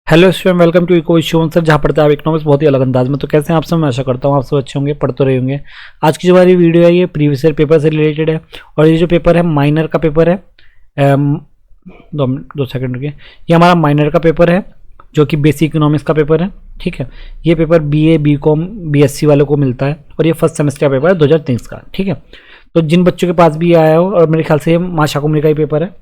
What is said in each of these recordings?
Hello student, welcome to eco Shivam sir, जहाँ पढ़ते हैं आप इकोनॉमिक्स बहुत ही अलग अंदाज में। तो कैसे हैं आप सब? मैं आशा करता हूँ आप सब अच्छे होंगे, पढ़ते रहे होंगे। आज की जो हमारी वीडियो है ये प्रीवियस ईयर पेपर से रिलेटेड है और ये जो पेपर है माइनर का पेपर है। दो सेकंड रुकिए। ये हमारा माइनर का पेपर है जो कि बेसिक इकोनॉमिक्स का पेपर है। ठीक है, ये पेपर BA BCom BSc वालों को मिलता है और ये फर्स्ट सेमेस्टर का पेपर है 2023 का। ठीक है, तो जिन बच्चों के पास भी आया हो, और मेरे ख्याल से ये माशा कुमरी का ही पेपर है।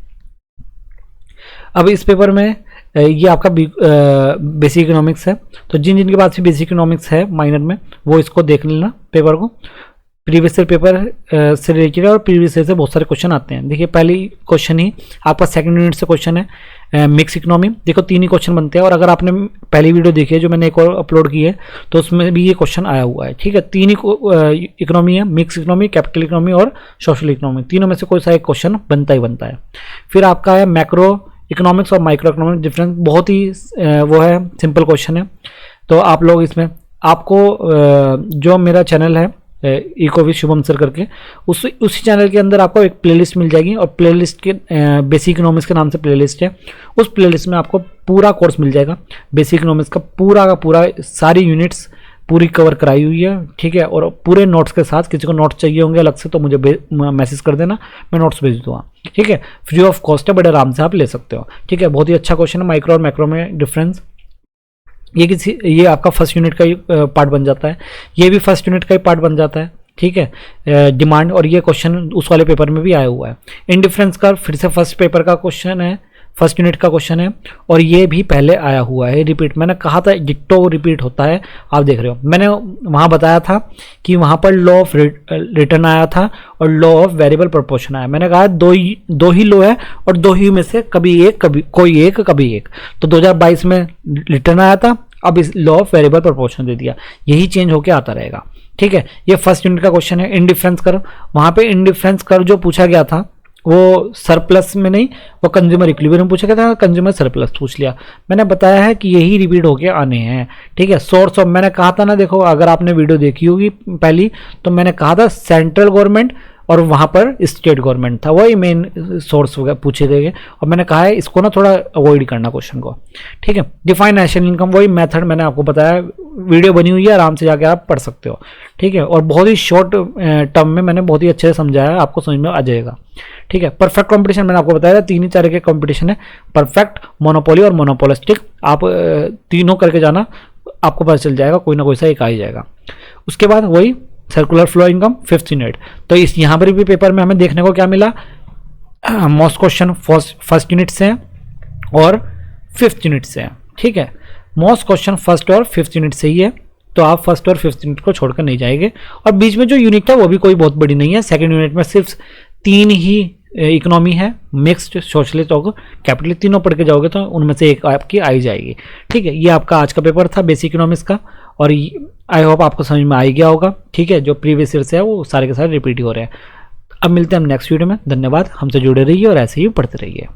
अब इस पेपर में ये आपका बेसिक इकोनॉमिक्स है, तो जिन जिनके पास भी बेसिक इकोनॉमिक्स है माइनर में वो इसको देख लेना पेपर को। प्रीवियस ईयर पेपर से रिलेटेड है और प्रीवियस ईयर से बहुत सारे क्वेश्चन आते हैं। देखिए, पहली क्वेश्चन ही आपका सेकंड यूनिट से क्वेश्चन है मिक्स इकोनॉमी। देखो 3 ही क्वेश्चन बनते हैं और अगर आपने पहली वीडियो देखी है जो मैंने एक और अपलोड की है तो उसमें भी ये क्वेश्चन आया हुआ है। ठीक है, 3 ही इकोनॉमी है, मिक्स इकोनॉमी, कैपिटल इकोनॉमी और सोशल इकोनॉमी। तीनों में से कोई सा एक क्वेश्चन बनता ही बनता है। फिर आपका है मैक्रो इकोनॉमिक्स और माइक्रो इकोनॉमिक्स डिफरेंस। बहुत ही वो है, सिंपल क्वेश्चन है। तो आप लोग इसमें आपको जो मेरा चैनल है इको विद शुभम सर करके, उसी चैनल के अंदर आपको एक प्लेलिस्ट मिल जाएगी और प्लेलिस्ट के बेसिक इकोनॉमिक्स के नाम से प्लेलिस्ट है। उस प्लेलिस्ट में आपको पूरा कोर्स मिल जाएगा बेसिक इकोनॉमिक्स का, पूरा का पूरा, सारी यूनिट्स पूरी कवर कराई हुई है। ठीक है, और पूरे नोट्स के साथ। किसी को नोट्स चाहिए होंगे अलग से तो मुझे मैसेज कर देना, मैं नोट्स भेज दूँगा। ठीक है, फ्री ऑफ कॉस्ट है, बड़े आराम से आप ले सकते हो। ठीक है, बहुत ही अच्छा क्वेश्चन है माइक्रो और मैक्रो में डिफरेंस। ये आपका फर्स्ट यूनिट का ही पार्ट बन जाता है, ये भी फर्स्ट यूनिट का ही पार्ट बन जाता है। ठीक है, डिमांड, और ये क्वेश्चन उस वाले पेपर में भी आया हुआ है। इंडिफरेंस का फिर से फर्स्ट पेपर का क्वेश्चन है, फर्स्ट यूनिट का क्वेश्चन है और ये भी पहले आया हुआ है। रिपीट, मैंने कहा था डिट्टो रिपीट होता है, आप देख रहे हो। मैंने वहाँ बताया था कि वहाँ पर लॉ ऑफ रिटर्न आया था और लॉ ऑफ वेरिएबल प्रोपोर्शन आया। मैंने कहा दो ही लॉ है और दो ही में से कभी एक, कभी कोई एक, कभी एक। तो 2022 में रिटर्न आया था, अब इस लॉ ऑफ वेरिएबल प्रोपोर्शन दे दिया, यही चेंज होके आता रहेगा। ठीक है, ये फर्स्ट यूनिट का क्वेश्चन है। इंडिफरेंस कर्व, वहाँ पे इंडिफरेंस कर्व जो पूछा गया था वो सरप्लस में नहीं, वो कंज्यूमर इक्विलिब्रियम पूछा गया था, कंज्यूमर सरप्लस पूछ लिया। मैंने बताया है कि यही रिपीट होके आने हैं। ठीक है, सोर्स ऑफ, मैंने कहा था ना, देखो अगर आपने वीडियो देखी होगी पहली तो मैंने कहा था सेंट्रल गवर्नमेंट और वहाँ पर स्टेट गवर्नमेंट था, वही मेन सोर्स पूछे गए। और मैंने कहा है इसको ना थोड़ा अवॉइड करना क्वेश्चन को। ठीक है, डिफाइन नेशनल इनकम, वही मेथड मैंने आपको बताया, वीडियो बनी हुई है, आराम से जाके आप पढ़ सकते हो। ठीक है, और बहुत ही शॉर्ट टर्म में मैंने बहुत ही अच्छे से समझाया, आपको समझ में आ जाएगा। ठीक है, परफेक्ट कंपटीशन मैंने आपको बताया था, 3 ही तरह के कंपटीशन है, परफेक्ट, मोनोपोली और मोनोपोलिस्टिक। आप तीनों करके जाना, आपको पता चल जाएगा, कोई ना कोई सा एक आ ही जाएगा। उसके बाद वही circular flow income, 5th unit. तो इस यहाँ पर भी पेपर में हमें देखने को क्या मिला, मोस्ट क्वेश्चन फर्स्ट यूनिट से और 5th यूनिट से है। ठीक है, मोस्ट क्वेश्चन फर्स्ट और 5th यूनिट से ही है, तो आप फर्स्ट और 5th यूनिट को छोड़कर नहीं जाएंगे। और बीच में जो यूनिट है वो भी कोई बहुत बड़ी नहीं है। सेकंड यूनिट में सिर्फ 3 ही इकोनॉमी है, मिक्स्ड, सोशलिस्ट और कैपिटलिस्ट, तीनों पढ़ के जाओगे तो उनमें से एक आपकी आई जाएगी। ठीक है, ये आपका आज का पेपर था बेसिक इकोनॉमिक्स का और आई होप आपको समझ में आ ही गया होगा। ठीक है, जो प्रीवियस ईयर से है वो सारे के सारे रिपीट ही हो रहे हैं। अब मिलते हैं हम नेक्स्ट वीडियो में। धन्यवाद, हमसे जुड़े रहिए और ऐसे ही पढ़ते रहिए।